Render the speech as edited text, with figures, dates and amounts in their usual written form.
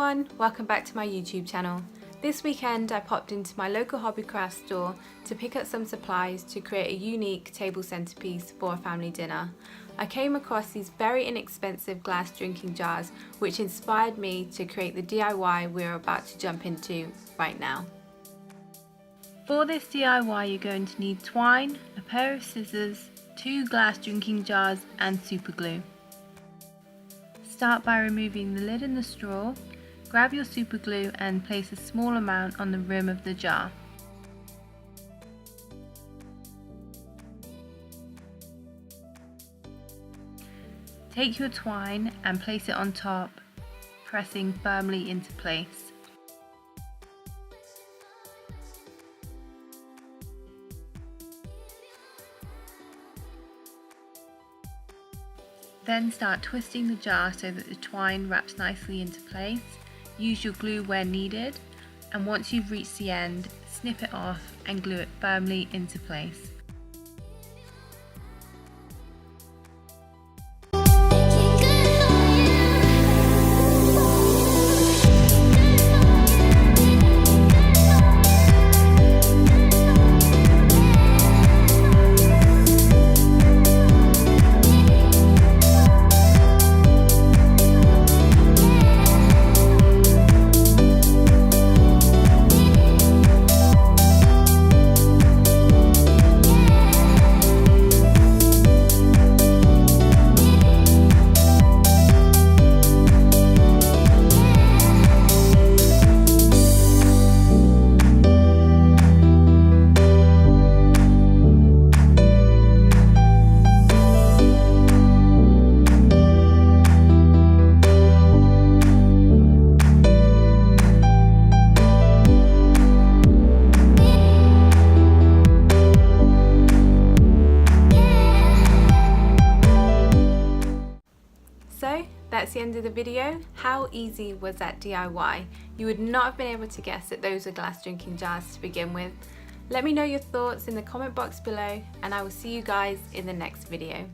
everyone, welcome back to my YouTube channel. This weekend I popped into my local hobbycraft store to pick up some supplies to create a unique table centerpiece for a family dinner. I came across these very inexpensive glass drinking jars which inspired me to create the DIY we're about to jump into right now. For this DIY you're going to need twine, a pair of scissors, 2 glass drinking jars and super glue. Start by removing the lid and the straw. Grab your super glue and place a small amount on the rim of the jar. Take your twine and place it on top, pressing firmly into place. Then start twisting the jar so that the twine wraps nicely into place. Use your glue where needed, and once you've reached the end, snip it off and glue it firmly into place. So that's the end of the video. How easy was that DIY? You would not have been able to guess that those were glass drinking jars to begin with. Let me know your thoughts in the comment box below, and I will see you guys in the next video.